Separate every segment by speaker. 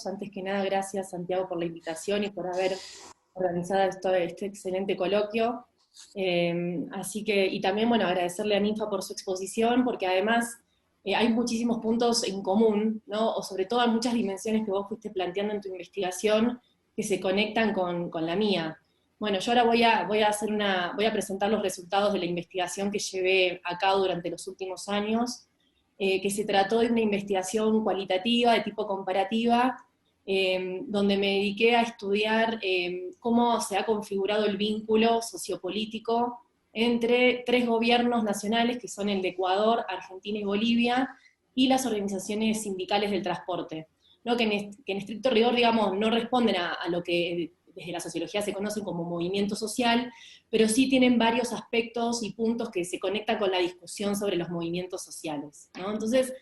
Speaker 1: todos. Antes que nada, gracias Santiago por la invitación y por haber organizado este excelente coloquio. Y también, bueno, agradecerle a Ninfa por su exposición, porque además hay muchísimos puntos en común, ¿no? O sobre todo hay muchas dimensiones que vos fuiste planteando en tu investigación que se conectan con la mía. Bueno, yo ahora voy a presentar los resultados de la investigación que llevé a cabo durante los últimos años, que se trató de una investigación cualitativa, de tipo comparativa, donde me dediqué a estudiar cómo se ha configurado el vínculo sociopolítico entre tres gobiernos nacionales, que son el de Ecuador, Argentina y Bolivia, y las organizaciones sindicales del transporte, ¿no? Que en estricto rigor, digamos, no responden a lo que desde la sociología se conoce como movimiento social, pero sí tienen varios aspectos y puntos que se conectan con la discusión sobre los movimientos sociales, ¿no? Entonces,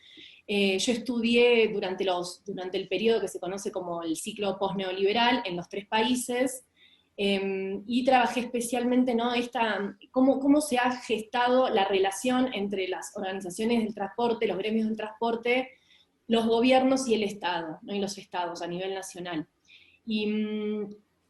Speaker 1: yo estudié durante el periodo que se conoce como el ciclo post-neoliberal en los tres países, y trabajé especialmente, ¿no? Cómo se ha gestado la relación entre las organizaciones del transporte, los gremios del transporte, los gobiernos y el Estado, ¿no? Y los estados a nivel nacional. Y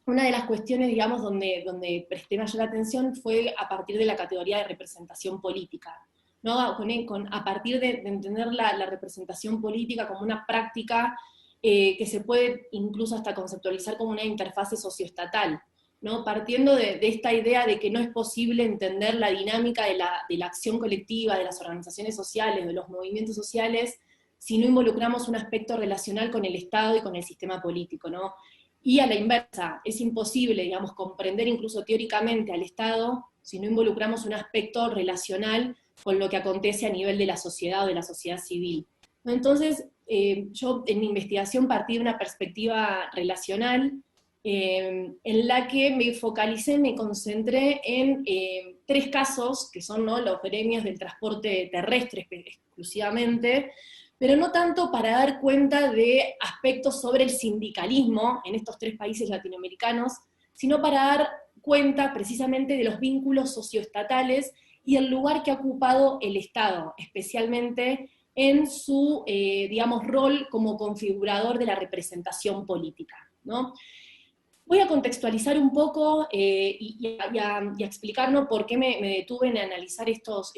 Speaker 1: una de las cuestiones, digamos, donde presté mayor atención fue a partir de la categoría de representación política, ¿no? A partir de entender la representación política como una práctica que se puede incluso hasta conceptualizar como una interfase socioestatal, ¿no? Partiendo de esta idea de que no es posible entender la dinámica de la acción colectiva, de las organizaciones sociales, de los movimientos sociales, si no involucramos un aspecto relacional con el Estado y con el sistema político, ¿no? Y a la inversa, es imposible, digamos, comprender incluso teóricamente al Estado si no involucramos un aspecto relacional con lo que acontece a nivel de la sociedad o de la sociedad civil. Entonces, yo en mi investigación partí de una perspectiva relacional, en la que me focalicé, me concentré en tres casos, que son, ¿no?, los gremios del transporte terrestre exclusivamente, pero no tanto para dar cuenta de aspectos sobre el sindicalismo en estos tres países latinoamericanos, sino para dar cuenta precisamente de los vínculos socioestatales y el lugar que ha ocupado el Estado, especialmente en su, digamos, rol como configurador de la representación política, ¿no? Voy a contextualizar un poco y a explicarnos por qué me detuve en analizar estos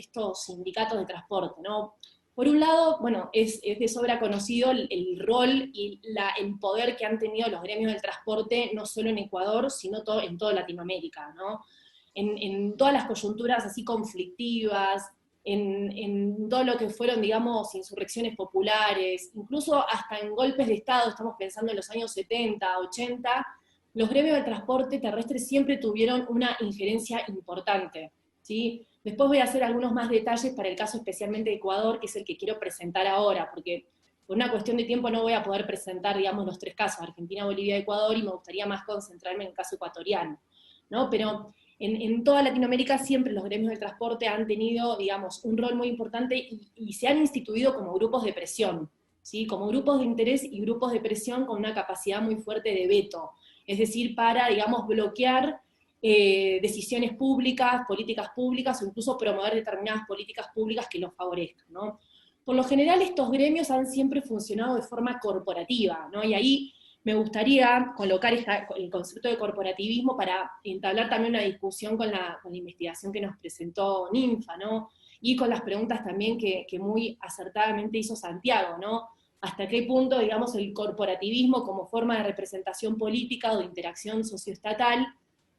Speaker 1: sindicatos de transporte, ¿no? Por un lado, bueno, es de sobra conocido el rol y el poder que han tenido los gremios del transporte, no solo en Ecuador, sino en toda Latinoamérica, ¿no? En todas las coyunturas así conflictivas, en todo lo que fueron, digamos, insurrecciones populares, incluso hasta en golpes de Estado, estamos pensando en los años 70, 80, los gremios del transporte terrestre siempre tuvieron una injerencia importante, ¿sí? Después voy a hacer algunos más detalles para el caso especialmente de Ecuador, que es el que quiero presentar ahora, porque por una cuestión de tiempo no voy a poder presentar, digamos, los tres casos, Argentina, Bolivia y Ecuador, y me gustaría más concentrarme en el caso ecuatoriano, ¿no? Pero en toda Latinoamérica siempre los gremios del transporte han tenido, digamos, un rol muy importante y se han instituido como grupos de presión, ¿sí? Como grupos de interés y grupos de presión con una capacidad muy fuerte de veto, es decir, para, digamos, bloquear decisiones públicas, políticas públicas, o incluso promover determinadas políticas públicas que los favorezcan, ¿no? Por lo general estos gremios han siempre funcionado de forma corporativa, ¿no? Y ahí me gustaría colocar el concepto de corporativismo para entablar también una discusión con la investigación que nos presentó Ninfa, ¿no? Y con las preguntas también que muy acertadamente hizo Santiago, ¿no? Hasta qué punto, digamos, el corporativismo como forma de representación política o de interacción socioestatal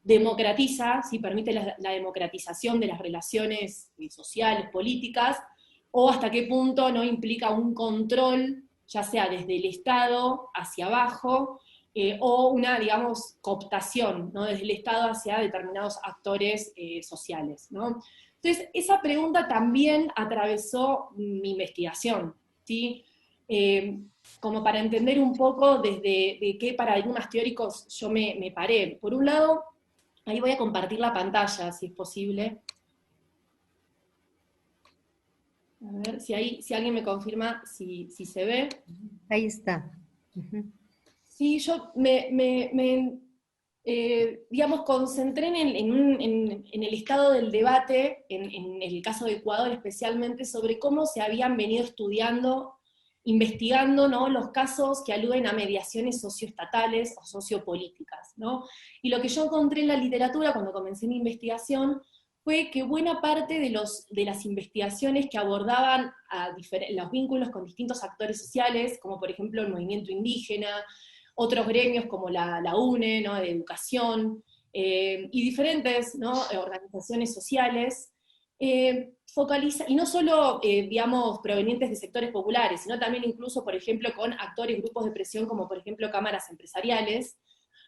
Speaker 1: democratiza, ¿sí? Permite la democratización de las relaciones sociales, políticas, o hasta qué punto no implica un control, ya sea desde el Estado hacia abajo, o una, digamos, cooptación, ¿no?, desde el Estado hacia determinados actores sociales, ¿no? Entonces, esa pregunta también atravesó mi investigación, ¿sí? Como para entender un poco de qué paradigmas teóricos yo me paré. Por un lado, ahí voy a compartir la pantalla, si es posible. A ver si alguien me confirma si se ve.
Speaker 2: Ahí está. Uh-huh.
Speaker 1: Sí, yo digamos, concentré en el estado del debate, en el caso de Ecuador especialmente, sobre cómo se habían venido estudiando investigando, ¿no?, los casos que aluden a mediaciones socioestatales o sociopolíticas, ¿no? Y lo que yo encontré en la literatura cuando comencé mi investigación fue que buena parte de las investigaciones que abordaban los vínculos con distintos actores sociales, como por ejemplo el movimiento indígena, otros gremios como la UNE, ¿no?, de educación, y diferentes, ¿no?, organizaciones sociales, focaliza, y no solo, digamos, provenientes de sectores populares, sino también incluso, por ejemplo, con actores, grupos de presión, como por ejemplo cámaras empresariales.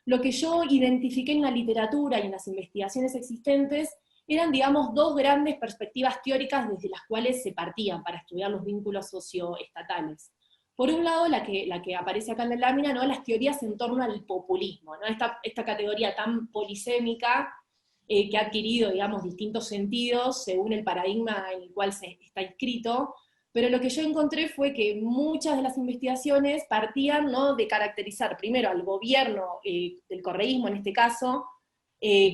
Speaker 1: Lo que yo identifiqué en la literatura y en las investigaciones existentes eran, digamos, dos grandes perspectivas teóricas desde las cuales se partían para estudiar los vínculos socioestatales. Por un lado, la que aparece acá en la lámina, ¿no?, las teorías en torno al populismo, ¿no?, esta categoría tan polisémica, que ha adquirido, digamos, distintos sentidos según el paradigma en el cual se está inscrito, pero lo que yo encontré fue que muchas de las investigaciones partían, ¿no?, de caracterizar primero al gobierno del correísmo, en este caso,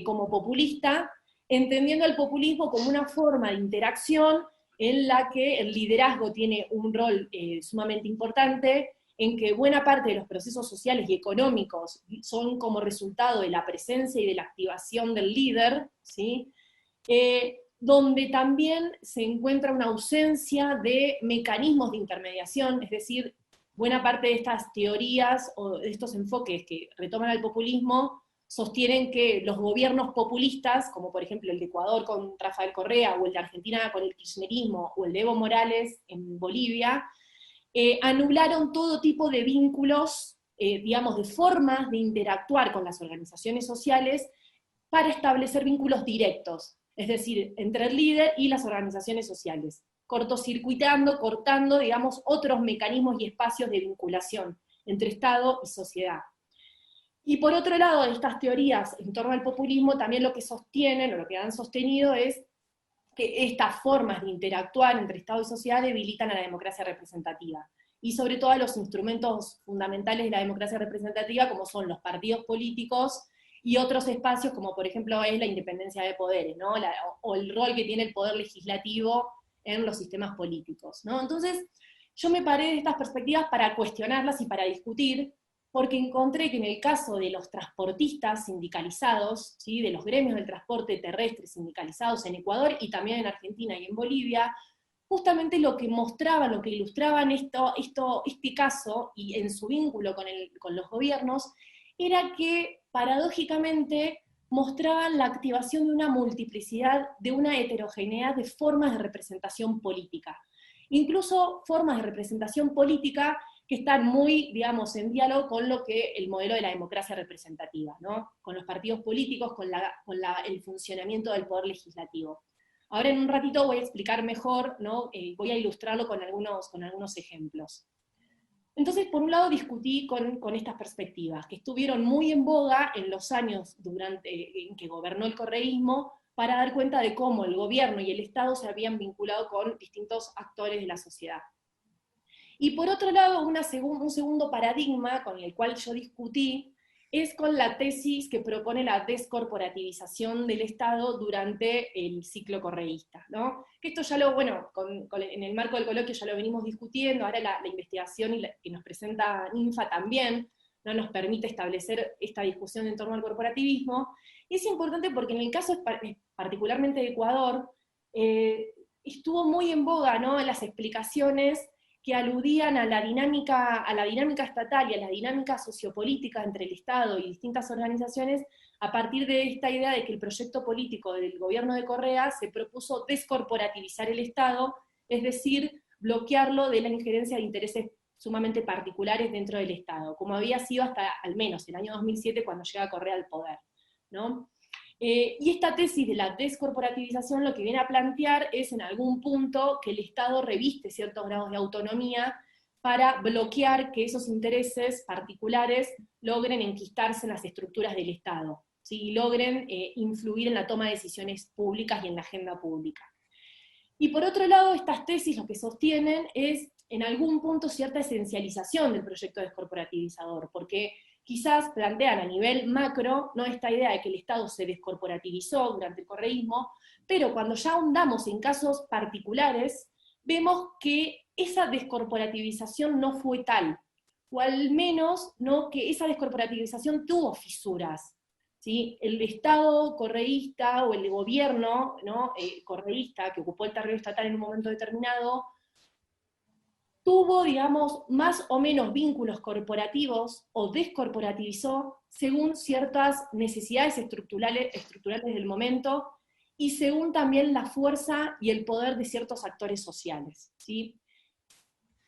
Speaker 1: como populista, entendiendo al populismo como una forma de interacción en la que el liderazgo tiene un rol sumamente importante, en que buena parte de los procesos sociales y económicos son como resultado de la presencia y de la activación del líder, ¿sí? Donde también se encuentra una ausencia de mecanismos de intermediación, es decir, buena parte de estas teorías o de estos enfoques que retoman al populismo sostienen que los gobiernos populistas, como por ejemplo el de Ecuador con Rafael Correa, o el de Argentina con el kirchnerismo, o el de Evo Morales en Bolivia, anularon todo tipo de vínculos, digamos, de formas de interactuar con las organizaciones sociales para establecer vínculos directos, es decir, entre el líder y las organizaciones sociales, cortocircuitando, cortando, digamos, otros mecanismos y espacios de vinculación entre Estado y sociedad. Y por otro lado, de estas teorías en torno al populismo, también lo que sostienen, o lo que han sostenido, es que estas formas de interactuar entre Estado y sociedad debilitan a la democracia representativa, y sobre todo a los instrumentos fundamentales de la democracia representativa, como son los partidos políticos, y otros espacios, como por ejemplo es la independencia de poderes, ¿no?, o el rol que tiene el poder legislativo en los sistemas políticos, ¿no? Entonces, yo me paré de estas perspectivas para cuestionarlas y para discutir, porque encontré que en el caso de los transportistas sindicalizados, ¿sí?, de los gremios del transporte terrestre sindicalizados en Ecuador y también en Argentina y en Bolivia, justamente lo que mostraban, lo que ilustraban este caso, y en su vínculo con los gobiernos, era que paradójicamente mostraban la activación de una multiplicidad, de una heterogeneidad de formas de representación política. Incluso formas de representación política que están muy, digamos, en diálogo con lo que el modelo de la democracia representativa, ¿no?, con los partidos políticos, con el funcionamiento del poder legislativo. Ahora en un ratito voy a explicar mejor, ¿no?, voy a ilustrarlo con algunos ejemplos. Entonces, por un lado, discutí con estas perspectivas, que estuvieron muy en boga en los años en que gobernó el correísmo, para dar cuenta de cómo el gobierno y el Estado se habían vinculado con distintos actores de la sociedad. Y por otro lado, un segundo paradigma con el cual yo discutí es con la tesis que propone la descorporativización del Estado durante el ciclo correísta, ¿no? Que esto ya en el marco del coloquio ya lo venimos discutiendo, ahora la investigación que nos presenta Ninfa también, ¿no?, nos permite establecer esta discusión en torno al corporativismo, y es importante porque en el caso particularmente de Ecuador, estuvo muy en boga, ¿no?, las explicaciones que aludían a la dinámica estatal y a la dinámica sociopolítica entre el Estado y distintas organizaciones, a partir de esta idea de que el proyecto político del gobierno de Correa se propuso descorporativizar el Estado, es decir, bloquearlo de la injerencia de intereses sumamente particulares dentro del Estado, como había sido hasta al menos el año 2007 cuando llega Correa al poder, ¿no? Y esta tesis de la descorporativización lo que viene a plantear es en algún punto que el Estado reviste ciertos grados de autonomía para bloquear que esos intereses particulares logren enquistarse en las estructuras del Estado, ¿sí?, y logren influir en la toma de decisiones públicas y en la agenda pública. Y por otro lado, estas tesis lo que sostienen es en algún punto cierta esencialización del proyecto descorporativizador, porque quizás plantean a nivel macro, ¿no?, esta idea de que el Estado se descorporativizó durante el correísmo, pero cuando ya ahondamos en casos particulares, vemos que esa descorporativización no fue tal, o al menos ¿no? que esa descorporativización tuvo fisuras. ¿Sí? El Estado correísta o el gobierno ¿no? correísta que ocupó el territorio estatal en un momento determinado, tuvo, digamos, más o menos vínculos corporativos o descorporativizó según ciertas necesidades estructurales del momento y según también la fuerza y el poder de ciertos actores sociales, ¿sí?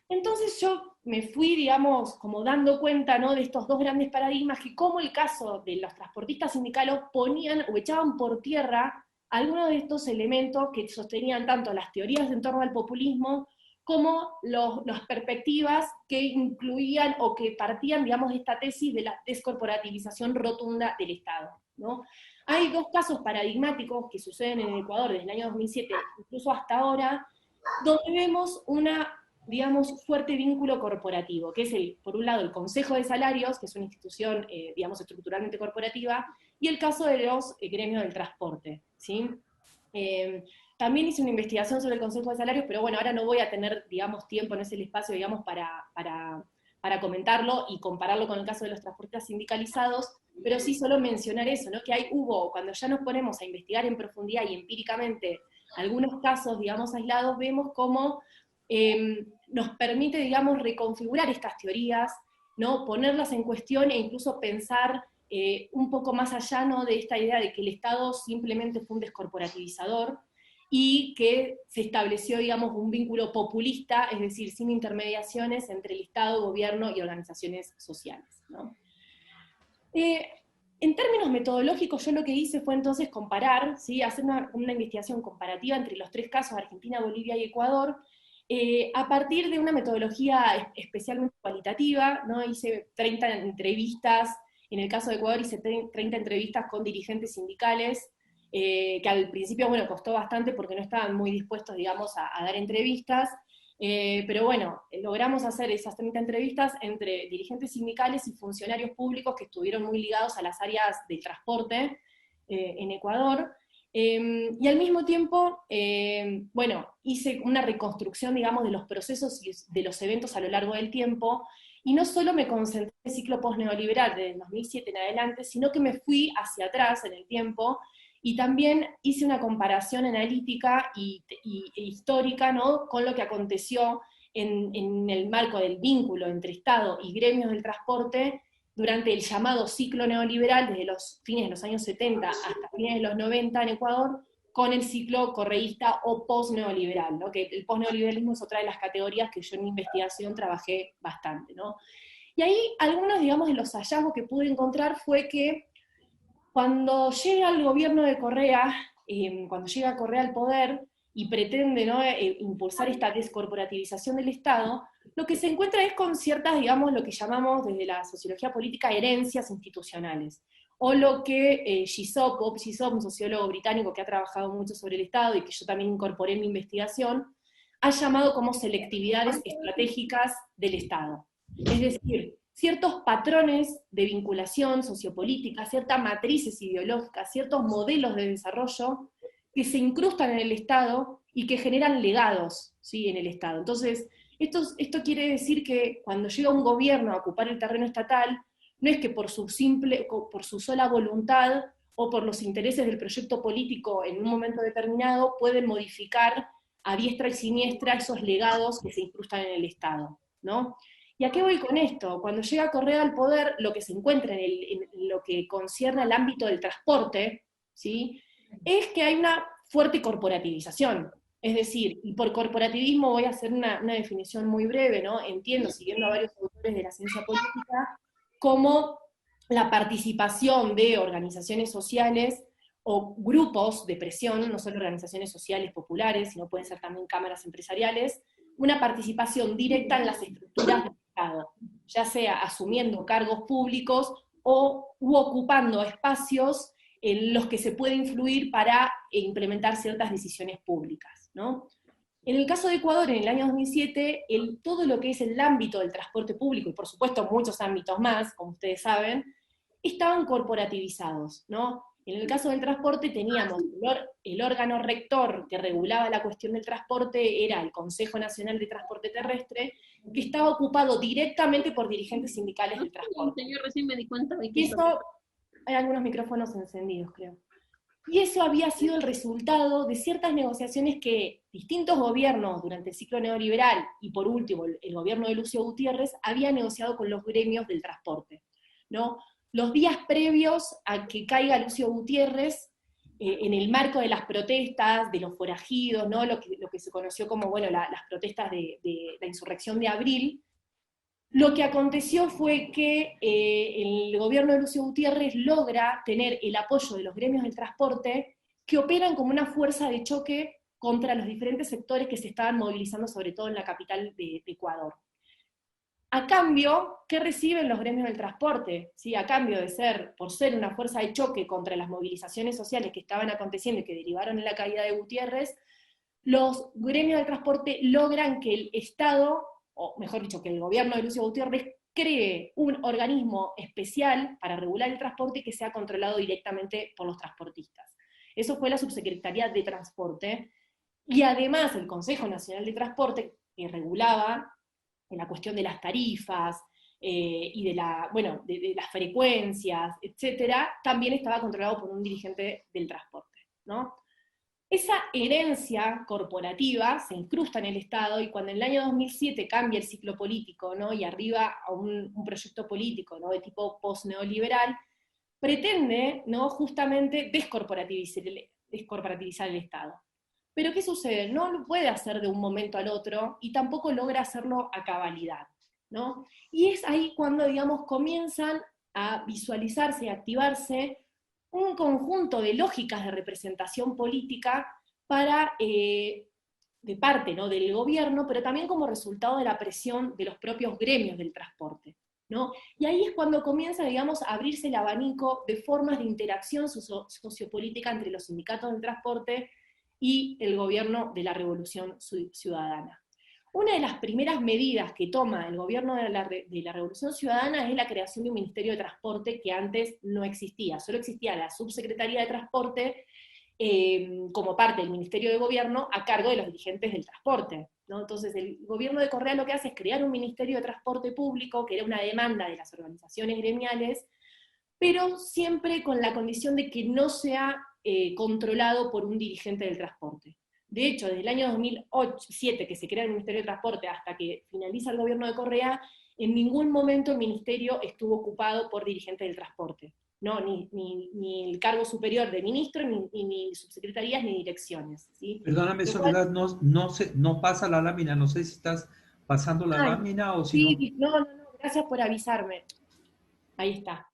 Speaker 1: Entonces yo me fui, digamos, como dando cuenta, ¿no? de estos dos grandes paradigmas, que como el caso de los transportistas sindicales ponían o echaban por tierra algunos de estos elementos que sostenían tanto las teorías en torno al populismo como las perspectivas que incluían o que partían, digamos, de esta tesis de la descorporativización rotunda del Estado, ¿no? Hay dos casos paradigmáticos que suceden en Ecuador desde el año 2007, incluso hasta ahora, donde vemos una, digamos, fuerte vínculo corporativo, que es, por un lado, el Consejo de Salarios, que es una institución, digamos, estructuralmente corporativa, y el caso de los gremios del transporte, ¿sí? También hice una investigación sobre el Consejo de Salarios, pero bueno, ahora no voy a tener, digamos, tiempo, no es el espacio, digamos, para comentarlo y compararlo con el caso de los transportistas sindicalizados, pero sí solo mencionar eso, ¿no? Que cuando ya nos ponemos a investigar en profundidad y empíricamente algunos casos, digamos, aislados, vemos cómo nos permite, digamos, reconfigurar estas teorías, ¿no? Ponerlas en cuestión e incluso pensar un poco más allá, ¿no? de esta idea de que el Estado simplemente fue un descorporativizador y que se estableció, digamos, un vínculo populista, es decir, sin intermediaciones entre el Estado, gobierno y organizaciones sociales, ¿no? En términos metodológicos, yo lo que hice fue entonces comparar, ¿sí? hacer una investigación comparativa entre los tres casos, Argentina, Bolivia y Ecuador, a partir de una metodología especialmente cualitativa, ¿no? Hice 30 entrevistas, en el caso de Ecuador hice 30 entrevistas con dirigentes sindicales, que al principio, bueno, costó bastante porque no estaban muy dispuestos, digamos, a dar entrevistas, pero bueno, logramos hacer esas 30 entrevistas entre dirigentes sindicales y funcionarios públicos que estuvieron muy ligados a las áreas del transporte en Ecuador, y al mismo tiempo, bueno, hice una reconstrucción, digamos, de los procesos y de los eventos a lo largo del tiempo, y no solo me concentré en el ciclo post-neoliberal desde el 2007 en adelante, sino que me fui hacia atrás en el tiempo, y también hice una comparación analítica e histórica, ¿no? con lo que aconteció en el marco del vínculo entre Estado y gremios del transporte durante el llamado ciclo neoliberal, desde los fines de los años 70 hasta fines de los 90 en Ecuador, con el ciclo correísta o post-neoliberal, ¿no? que el post-neoliberalismo es otra de las categorías que yo en mi investigación trabajé bastante, ¿no? Y ahí algunos, digamos, de los hallazgos que pude encontrar fue que cuando llega el gobierno de Correa, cuando llega Correa al poder y pretende, ¿no? impulsar esta descorporativización del Estado, lo que se encuentra es con ciertas, digamos, lo que llamamos desde la sociología política herencias institucionales, o lo que Bob Gisop, un sociólogo británico que ha trabajado mucho sobre el Estado y que yo también incorporé en mi investigación, ha llamado como selectividades estratégicas del Estado. Es decir, ciertos patrones de vinculación sociopolítica, ciertas matrices ideológicas, ciertos modelos de desarrollo que se incrustan en el Estado y que generan legados, ¿sí? en el Estado. Entonces, esto quiere decir que cuando llega un gobierno a ocupar el terreno estatal, no es que por su sola voluntad o por los intereses del proyecto político en un momento determinado pueden modificar a diestra y siniestra esos legados que se incrustan en el Estado, ¿no? ¿Y a qué voy con esto? Cuando llega Correa al poder, lo que se encuentra en lo que concierne al ámbito del transporte, ¿sí? es que hay una fuerte corporativización. Es decir, y por corporativismo voy a hacer una definición muy breve, ¿no? Entiendo, siguiendo a varios autores de la ciencia política, como la participación de organizaciones sociales o grupos de presión, no solo organizaciones sociales populares, sino pueden ser también cámaras empresariales, una participación directa en las estructuras del Estado, ya sea asumiendo cargos públicos u ocupando espacios en los que se puede influir para implementar ciertas decisiones públicas, ¿no? En el caso de Ecuador, en el año 2007, todo lo que es el ámbito del transporte público, y por supuesto muchos ámbitos más, como ustedes saben, estaban corporativizados, ¿no? En el caso del transporte teníamos el órgano rector que regulaba la cuestión del transporte, era el Consejo Nacional de Transporte Terrestre, que estaba ocupado directamente por dirigentes sindicales del transporte.
Speaker 3: Yo recién me di cuenta de que
Speaker 1: Y eso, hay algunos micrófonos encendidos, creo. Y eso había sido el resultado de ciertas negociaciones que distintos gobiernos durante el ciclo neoliberal, y por último el gobierno de Lucio Gutiérrez, había negociado con los gremios del transporte, ¿no? Los días previos a que caiga Lucio Gutiérrez, en el marco de las protestas, de los forajidos, ¿no? Lo que se conoció como, bueno, las protestas de la insurrección de abril, lo que aconteció fue que el gobierno de Lucio Gutiérrez logra tener el apoyo de los gremios del transporte que operan como una fuerza de choque contra los diferentes sectores que se estaban movilizando, sobre todo en la capital de Ecuador. A cambio, ¿qué reciben los gremios del transporte? ¿Sí? A cambio de ser, por ser una fuerza de choque contra las movilizaciones sociales que estaban aconteciendo y que derivaron en la caída de Gutiérrez, los gremios del transporte logran que el Estado, o mejor dicho, que el gobierno de Lucio Gutiérrez cree un organismo especial para regular el transporte que sea controlado directamente por los transportistas. Eso fue la Subsecretaría de Transporte, y además el Consejo Nacional de Transporte, que regulaba en la cuestión de las tarifas y de las frecuencias, etcétera, también estaba controlado por un dirigente del transporte, ¿no? Esa herencia corporativa se incrusta en el Estado, y cuando en el año 2007 cambia el ciclo político, ¿no? Y arriba a un proyecto político, ¿no? De tipo post-neoliberal, pretende, ¿no? Justamente descorporativizar el Estado. Pero ¿qué sucede? No lo puede hacer de un momento al otro, y tampoco logra hacerlo a cabalidad, ¿no? Y es ahí cuando, digamos, comienzan a visualizarse y activarse un conjunto de lógicas de representación política para, de parte, ¿no? Del gobierno, pero también como resultado de la presión de los propios gremios del transporte, ¿no? Y ahí es cuando comienza, digamos, a abrirse el abanico de formas de interacción sociopolítica entre los sindicatos del transporte y el gobierno de la Revolución Ciudadana. Una de las primeras medidas que toma el gobierno de la Revolución Ciudadana es la creación de un Ministerio de Transporte que antes no existía. Solo existía la Subsecretaría de Transporte como parte del Ministerio de Gobierno a cargo de los dirigentes del transporte, ¿no? Entonces el gobierno de Correa lo que hace es crear un Ministerio de Transporte Público, que era una demanda de las organizaciones gremiales, pero siempre con la condición de que no sea controlado por un dirigente del transporte. De hecho, desde el año 2007, que se crea el Ministerio de Transporte, hasta que finaliza el gobierno de Correa, en ningún momento el ministerio estuvo ocupado por dirigentes del transporte, ¿no? Ni el cargo superior de ministro, ni subsecretarías, ni direcciones, ¿sí?
Speaker 4: Perdóname, Soledad, no pasa la lámina, no sé si estás pasando la lámina o si no.
Speaker 1: Sí, no, gracias por avisarme. Ahí está,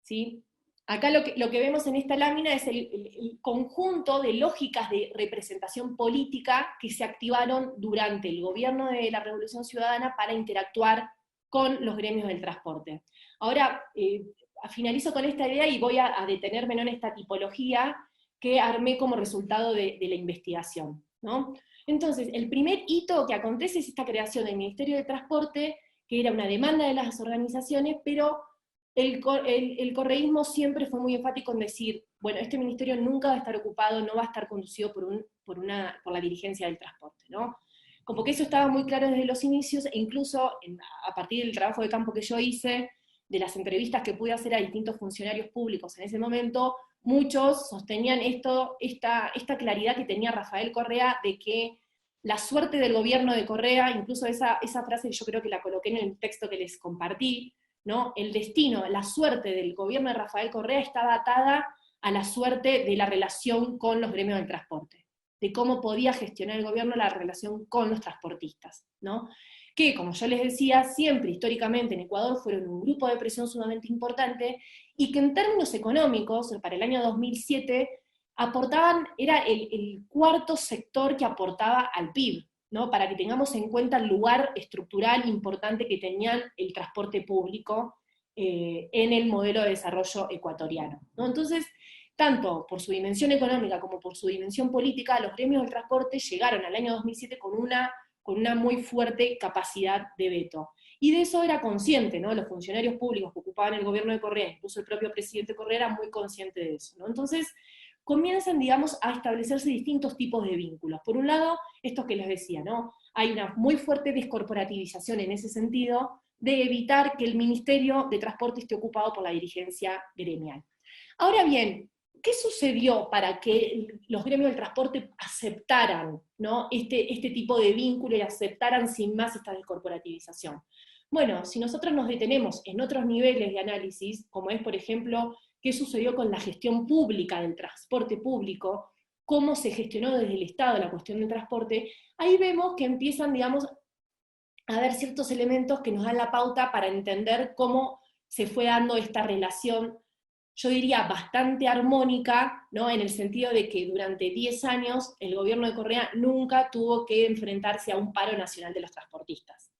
Speaker 1: ¿sí? Acá lo que vemos en esta lámina es el conjunto de lógicas de representación política que se activaron durante el gobierno de la Revolución Ciudadana para interactuar con los gremios del transporte. Ahora, finalizo con esta idea y voy a detenerme en esta tipología que armé como resultado de la investigación, ¿no? Entonces, el primer hito que acontece es esta creación del Ministerio de Transporte, que era una demanda de las organizaciones, pero el correísmo siempre fue muy enfático en decir, bueno, este ministerio nunca va a estar ocupado, no va a estar conducido por la dirigencia del transporte, ¿no? Como que eso estaba muy claro desde los inicios, e incluso a partir del trabajo de campo que yo hice, de las entrevistas que pude hacer a distintos funcionarios públicos en ese momento, muchos sostenían esta claridad que tenía Rafael Correa de que la suerte del gobierno de Correa, incluso esa frase yo creo que la coloqué en el texto que les compartí, ¿no? El destino, la suerte del gobierno de Rafael Correa estaba atada a la suerte de la relación con los gremios del transporte, de cómo podía gestionar el gobierno la relación con los transportistas, ¿no? Que, como yo les decía, siempre históricamente en Ecuador fueron un grupo de presión sumamente importante, y que en términos económicos, para el año 2007, era el cuarto sector que aportaba al PIB, ¿no? Para que tengamos en cuenta el lugar estructural importante que tenían el transporte público en el modelo de desarrollo ecuatoriano, ¿no? Entonces, tanto por su dimensión económica como por su dimensión política, los gremios del transporte llegaron al año 2007 con una muy fuerte capacidad de veto. y de eso era consciente, ¿no? Los funcionarios públicos que ocupaban el gobierno de Correa, incluso el propio presidente Correa era muy consciente de eso, ¿no? Entonces, comienzan, digamos, a establecerse distintos tipos de vínculos. Por un lado, esto que les decía, ¿no? Hay una muy fuerte descorporativización en ese sentido, de evitar que el Ministerio de Transporte esté ocupado por la dirigencia gremial. Ahora bien, ¿qué sucedió para que los gremios del transporte aceptaran, ¿no? este tipo de vínculo y aceptaran sin más esta descorporativización? Bueno, si nosotros nos detenemos en otros niveles de análisis, como es, por ejemplo, qué sucedió con la gestión pública del transporte público, cómo se gestionó desde el Estado la cuestión del transporte, ahí vemos que empiezan, digamos, a haber ciertos elementos que nos dan la pauta para entender cómo se fue dando esta relación, yo diría bastante armónica, ¿no? En el sentido de que durante 10 años el gobierno de Correa nunca tuvo que enfrentarse a un paro nacional de los transportistas,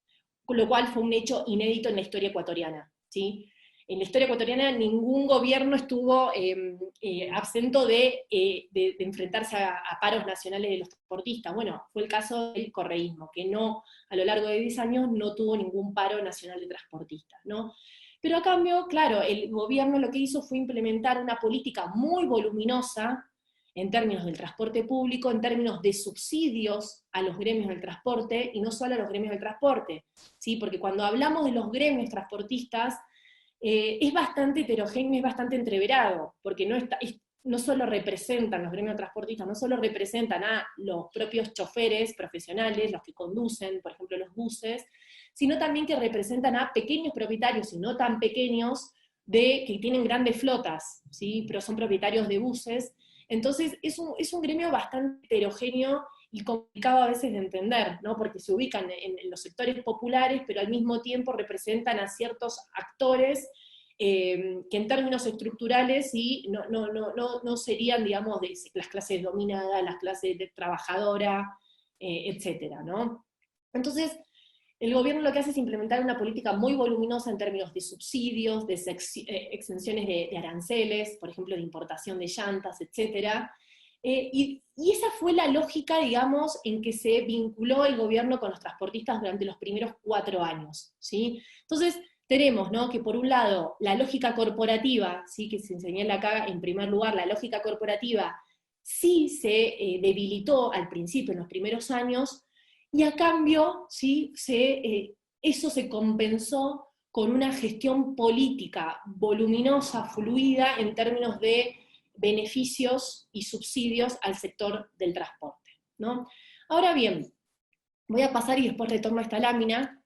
Speaker 1: con lo cual fue un hecho inédito en la historia ecuatoriana, ¿sí? En la historia ecuatoriana ningún gobierno estuvo absento de enfrentarse a paros nacionales de los transportistas. Bueno, fue el caso del correísmo, que no, a lo largo de 10 años no tuvo ningún paro nacional de transportistas, ¿no? Pero a cambio, claro, el gobierno lo que hizo fue implementar una política muy voluminosa en términos del transporte público, en términos de subsidios a los gremios del transporte, y no solo a los gremios del transporte, ¿sí? Porque cuando hablamos de los gremios transportistas, es bastante heterogéneo, es bastante entreverado, porque no solo representan los gremios transportistas, no solo representan a los propios choferes profesionales, los que conducen, por ejemplo, los buses, sino también que representan a pequeños propietarios, y no tan pequeños, que tienen grandes flotas, ¿sí? Pero son propietarios de buses. Entonces es un gremio bastante heterogéneo y complicado a veces de entender, ¿no? Porque se ubican en los sectores populares, pero al mismo tiempo representan a ciertos actores que en términos estructurales sí, no serían, digamos, de las clases dominadas, las clases de trabajadora, etcétera, ¿no? Entonces, el gobierno lo que hace es implementar una política muy voluminosa en términos de subsidios, de exenciones de aranceles, por ejemplo, de importación de llantas, etcétera. Y esa fue la lógica, digamos, en que se vinculó el gobierno con los transportistas durante los primeros 4 años, ¿sí? Entonces, tenemos, ¿no? Que por un lado, la lógica corporativa, ¿sí? Que se señala acá en primer lugar, la lógica corporativa sí se debilitó al principio, en los primeros años, y a cambio, ¿sí? Eso se compensó con una gestión política voluminosa, fluida, en términos de beneficios y subsidios al sector del transporte, ¿no? Ahora bien, voy a pasar y después retorno a esta lámina.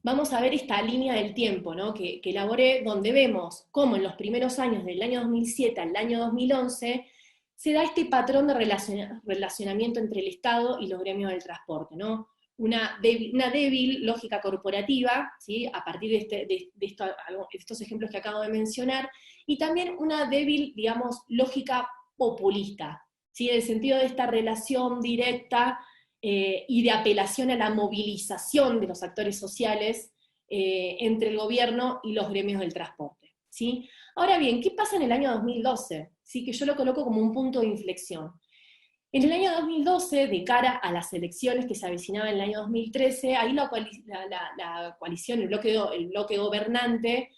Speaker 1: Vamos a ver esta línea del tiempo, ¿no? que elaboré, donde vemos cómo en los primeros años del año 2007 al año 2011 se da este patrón de relacionamiento entre el Estado y los gremios del transporte, ¿no? Una débil lógica corporativa, ¿sí? A partir de estos ejemplos que acabo de mencionar, y también una débil, digamos, lógica populista, ¿sí? En el sentido de esta relación directa y de apelación a la movilización de los actores sociales entre el gobierno y los gremios del transporte, ¿sí? Ahora bien, ¿qué pasa en el año 2012? ¿Sí? Que yo lo coloco como un punto de inflexión. En el año 2012, de cara a las elecciones que se avecinaban en el año 2013, ahí la coalición, el bloque gobernante,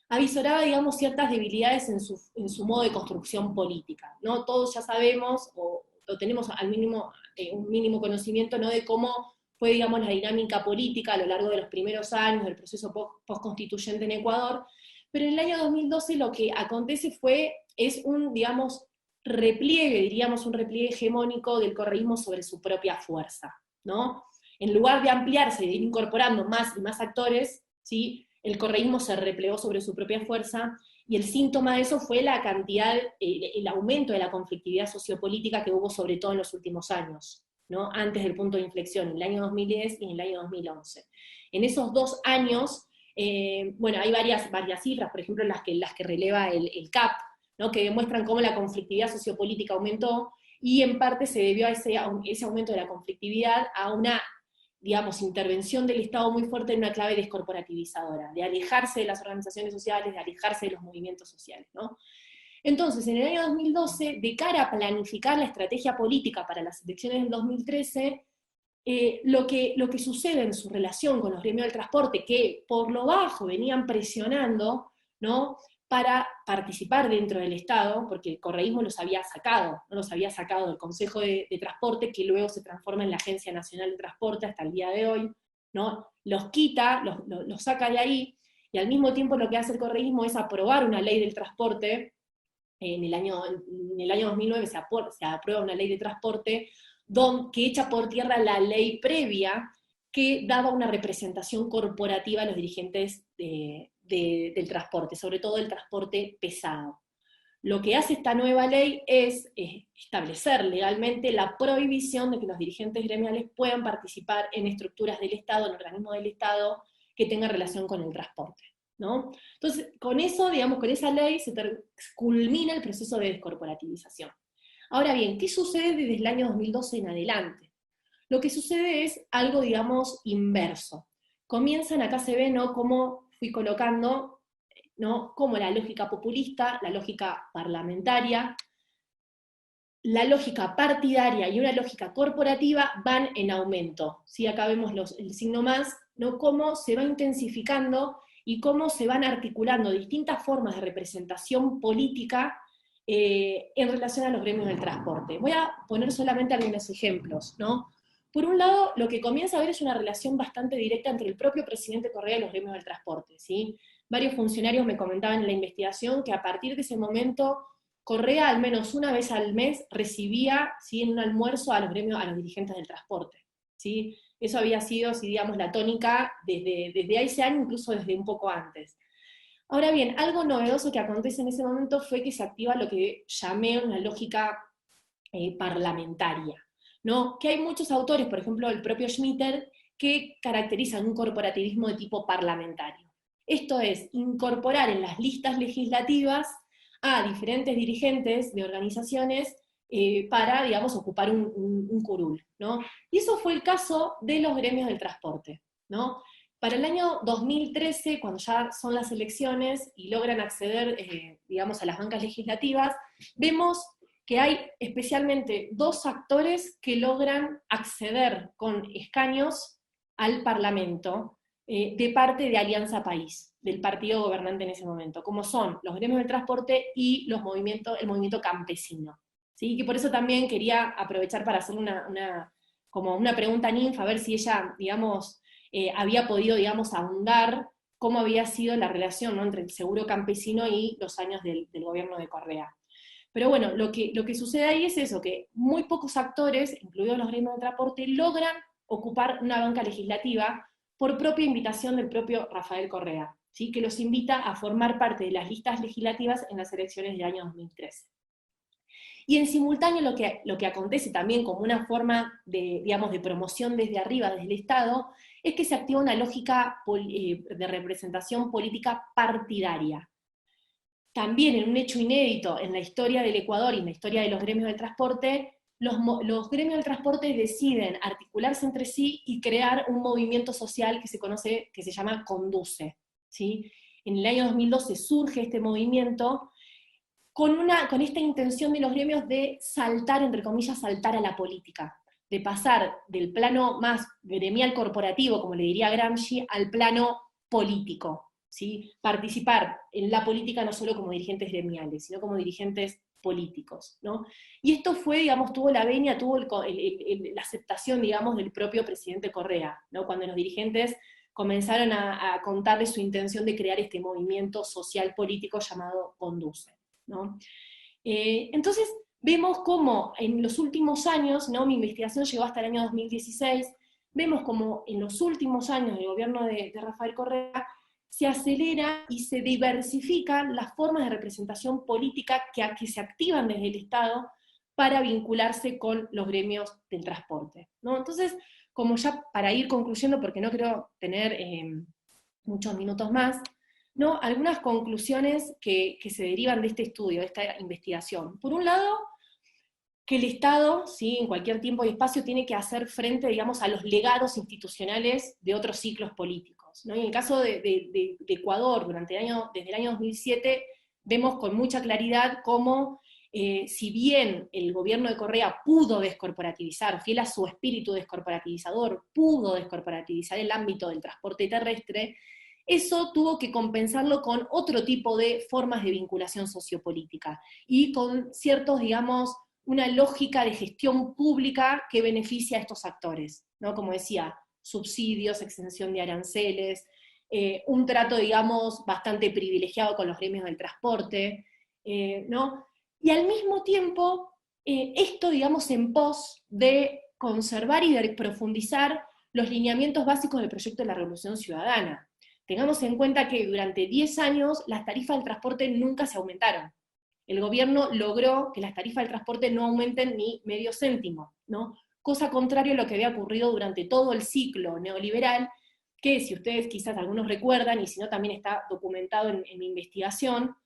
Speaker 1: avisoraba, digamos, ciertas debilidades en su modo de construcción política, ¿no? Todos ya sabemos, o tenemos al mínimo, un mínimo conocimiento, ¿no? De cómo fue, digamos, la dinámica política a lo largo de los primeros años del proceso post-constituyente en Ecuador, pero en el año 2012 lo que acontece es un, digamos, repliegue, diríamos, un repliegue hegemónico del correísmo sobre su propia fuerza, ¿no? En lugar de ampliarse, de ir incorporando más y más actores, ¿sí? El correísmo se replegó sobre su propia fuerza, y el síntoma de eso fue la cantidad, el aumento de la conflictividad sociopolítica que hubo sobre todo en los últimos años, ¿no? Antes del punto de inflexión, en el año 2010 y en el año 2011. En esos 2 años, bueno, hay varias cifras, por ejemplo, las que releva el CAP, ¿no? Que demuestran cómo la conflictividad sociopolítica aumentó, y en parte se debió a ese aumento de la conflictividad a una, digamos, intervención del Estado muy fuerte en una clave descorporativizadora, de alejarse de las organizaciones sociales, de alejarse de los movimientos sociales, ¿no? Entonces, en el año 2012, de cara a planificar la estrategia política para las elecciones del 2013, lo que sucede en su relación con los gremios del transporte, que por lo bajo venían presionando, ¿no?, para participar dentro del Estado, porque el correísmo los había sacado, no los había sacado del Consejo de Transporte, que luego se transforma en la Agencia Nacional de Transporte hasta el día de hoy, ¿no? Los quita, los saca de ahí, y al mismo tiempo lo que hace el correísmo es aprobar una ley del transporte. En el año 2009 se aprueba una ley de transporte que echa por tierra la ley previa que daba una representación corporativa a los dirigentes del transporte, sobre todo el transporte pesado. Lo que hace esta nueva ley es establecer legalmente la prohibición de que los dirigentes gremiales puedan participar en estructuras del Estado, en organismos del Estado que tengan relación con el transporte, ¿no? Entonces, con eso, digamos, con esa ley se culmina el proceso de descorporativización. Ahora bien, ¿qué sucede desde el año 2012 en adelante? Lo que sucede es algo, digamos, inverso. Comienzan, acá se ve, ¿no?, cómo fui colocando, ¿no?, como la lógica populista, la lógica parlamentaria, la lógica partidaria y una lógica corporativa van en aumento. ¿Sí? Acá vemos el signo más, ¿no?, cómo se va intensificando y cómo se van articulando distintas formas de representación política en relación a los gremios del transporte. Voy a poner solamente algunos ejemplos, ¿no? Por un lado, lo que comienza a ver es una relación bastante directa entre el propio presidente Correa y los gremios del transporte, ¿sí? Varios funcionarios me comentaban en la investigación que a partir de ese momento Correa al menos una vez al mes recibía, ¿sí?, en un almuerzo a los gremios, a los dirigentes del transporte, ¿sí? Eso había sido, si digamos, la tónica desde ese año, incluso desde un poco antes. Ahora bien, algo novedoso que acontece en ese momento fue que se activa lo que llamé una lógica parlamentaria, ¿no? Que hay muchos autores, por ejemplo el propio Schmitter, que caracterizan un corporativismo de tipo parlamentario. Esto es, incorporar en las listas legislativas a diferentes dirigentes de organizaciones para, digamos, ocupar un curul, ¿no? Y eso fue el caso de los gremios del transporte, ¿no? Para el año 2013, cuando ya son las elecciones y logran acceder, digamos, a las bancas legislativas, vemos que hay especialmente dos actores que logran acceder con escaños al Parlamento de parte de Alianza País, del partido gobernante en ese momento, como son los gremios del transporte y el movimiento campesino. ¿Sí? Que por eso también quería aprovechar para hacer como una pregunta a Ninfa, a ver si ella, digamos, había podido, digamos, ahondar cómo había sido la relación, ¿no?, entre el seguro campesino y los años del gobierno de Correa. Pero bueno, lo que sucede ahí es eso, que muy pocos actores, incluidos los gremios de transporte, logran ocupar una banca legislativa por propia invitación del propio Rafael Correa, ¿sí?, que los invita a formar parte de las listas legislativas en las elecciones del año 2013. Y en simultáneo lo que acontece también como una forma de, digamos, de promoción desde arriba, desde el Estado, es que se activa una lógica de representación política partidaria. También en un hecho inédito en la historia del Ecuador y en la historia de los gremios del transporte, los gremios del transporte deciden articularse entre sí y crear un movimiento social que se llama Conduce, ¿sí? En el año 2012 surge este movimiento con esta intención de los gremios de saltar, entre comillas, saltar a la política, de pasar del plano más gremial corporativo, como le diría Gramsci, al plano político, ¿sí? Participar en la política no solo como dirigentes gremiales, sino como dirigentes políticos, ¿no? Y esto fue, digamos, tuvo la venia, tuvo la aceptación, digamos, del propio presidente Correa, ¿no?, cuando los dirigentes comenzaron a contarle su intención de crear este movimiento social político llamado Conduce, ¿no? Entonces vemos cómo en los últimos años, ¿no?, mi investigación llegó hasta el año 2016, vemos cómo en los últimos años del gobierno de Rafael Correa se acelera y se diversifican las formas de representación política que se activan desde el Estado para vincularse con los gremios del transporte, ¿no? Entonces, como ya para ir concluyendo, porque no quiero tener muchos minutos más, ¿no?, algunas conclusiones que se derivan de este estudio, de esta investigación. Por un lado, que el Estado, ¿sí?, en cualquier tiempo y espacio tiene que hacer frente, digamos, a los legados institucionales de otros ciclos políticos, ¿no? Y en el caso de Ecuador, desde el año 2007, vemos con mucha claridad cómo si bien el gobierno de Correa pudo descorporativizar, fiel a su espíritu descorporativizador, pudo descorporativizar el ámbito del transporte terrestre, eso tuvo que compensarlo con otro tipo de formas de vinculación sociopolítica, y con ciertos, digamos, una lógica de gestión pública que beneficia a estos actores, ¿no? Como decía, subsidios, exención de aranceles, un trato, digamos, bastante privilegiado con los gremios del transporte, ¿no? Y al mismo tiempo, esto, digamos, en pos de conservar y de profundizar los lineamientos básicos del proyecto de la Revolución Ciudadana. Tengamos en cuenta que durante 10 años las tarifas del transporte nunca se aumentaron. El gobierno logró que las tarifas del transporte no aumenten ni medio céntimo, ¿no? Cosa contraria a lo que había ocurrido durante todo el ciclo neoliberal, que si ustedes quizás algunos recuerdan, y si no también está documentado en mi investigación,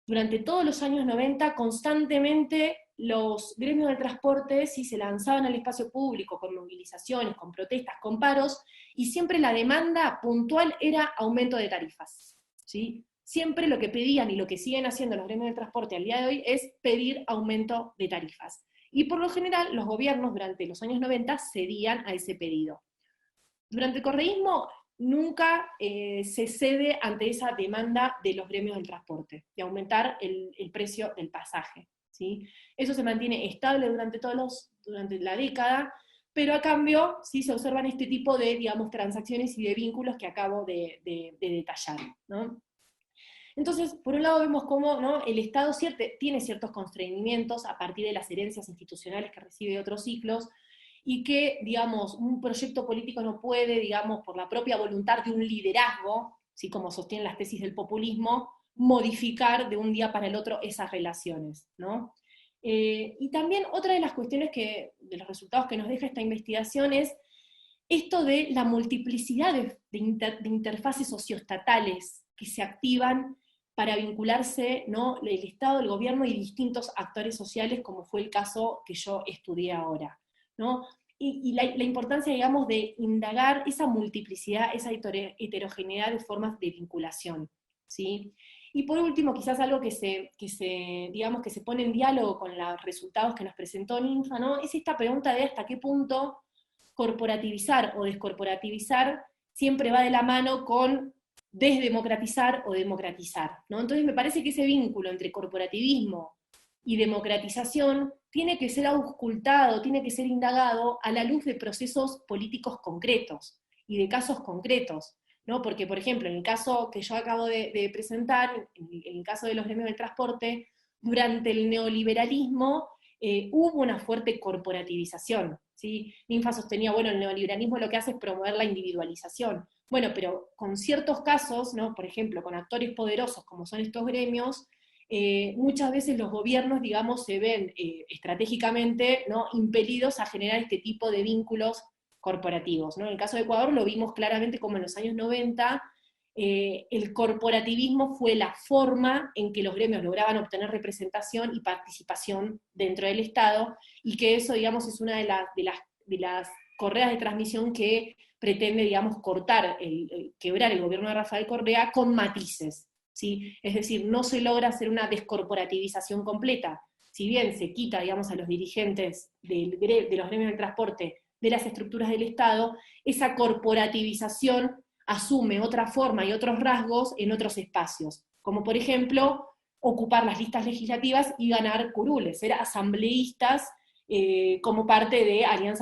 Speaker 1: durante todos los años 90 constantemente los gremios del transporte sí se lanzaban al espacio público con movilizaciones, con protestas, con paros, y siempre la demanda puntual era aumento de tarifas, ¿sí? Siempre lo que pedían y lo que siguen haciendo los gremios del transporte al día de hoy es pedir aumento de tarifas. Y por lo general los gobiernos durante los años 90 cedían a ese pedido. Durante el correísmo nunca se cede ante esa demanda de los gremios del transporte, de aumentar el precio del pasaje, ¿sí? Eso se mantiene estable durante la década, pero a cambio sí se observan este tipo de, digamos, transacciones y de vínculos que acabo de detallar, ¿no? Entonces, por un lado vemos cómo, ¿no?, el Estado tiene ciertos constreñimientos a partir de las herencias institucionales que recibe de otros ciclos, y que, digamos, un proyecto político no puede, digamos, por la propia voluntad de un liderazgo, ¿sí?, como sostienen las tesis del populismo, modificar de un día para el otro esas relaciones, ¿no? Y también otra de las cuestiones de los resultados que nos deja esta investigación es esto de la multiplicidad de interfaces socioestatales que se activan para vincularse, ¿no?, el Estado, el gobierno y distintos actores sociales, como fue el caso que yo estudié ahora, ¿no? Y la importancia, digamos, de indagar esa multiplicidad, esa heterogeneidad de formas de vinculación, ¿sí? Y por último, quizás algo digamos, que se pone en diálogo con los resultados que nos presentó Ninfa, ¿no?, es esta pregunta de hasta qué punto corporativizar o descorporativizar siempre va de la mano con desdemocratizar o democratizar, ¿no? Entonces me parece que ese vínculo entre corporativismo y democratización tiene que ser auscultado, tiene que ser indagado a la luz de procesos políticos concretos y de casos concretos, ¿no? Porque, por ejemplo, en el caso que yo acabo de presentar, en el caso de los gremios del transporte, durante el neoliberalismo hubo una fuerte corporativización, ¿sí? Ninfa sostenía, bueno, el neoliberalismo lo que hace es promover la individualización. Bueno, pero con ciertos casos, ¿no?, por ejemplo, con actores poderosos como son estos gremios, muchas veces los gobiernos, digamos, se ven estratégicamente, ¿no?, impelidos a generar este tipo de vínculos corporativos, ¿no? En el caso de Ecuador lo vimos claramente como en los años 90, el corporativismo fue la forma en que los gremios lograban obtener representación y participación dentro del Estado, y que eso, digamos, es una de las correas de transmisión que pretende, digamos, quebrar el gobierno de Rafael Correa con matices, ¿sí? Es decir, no se logra hacer una descorporativización completa. Si bien se quita, digamos, a los dirigentes de los gremios del transporte de las estructuras del Estado, esa corporativización asume otra forma y otros rasgos en otros espacios, como por ejemplo ocupar las listas legislativas y ganar curules, ser asambleístas como parte de alianzas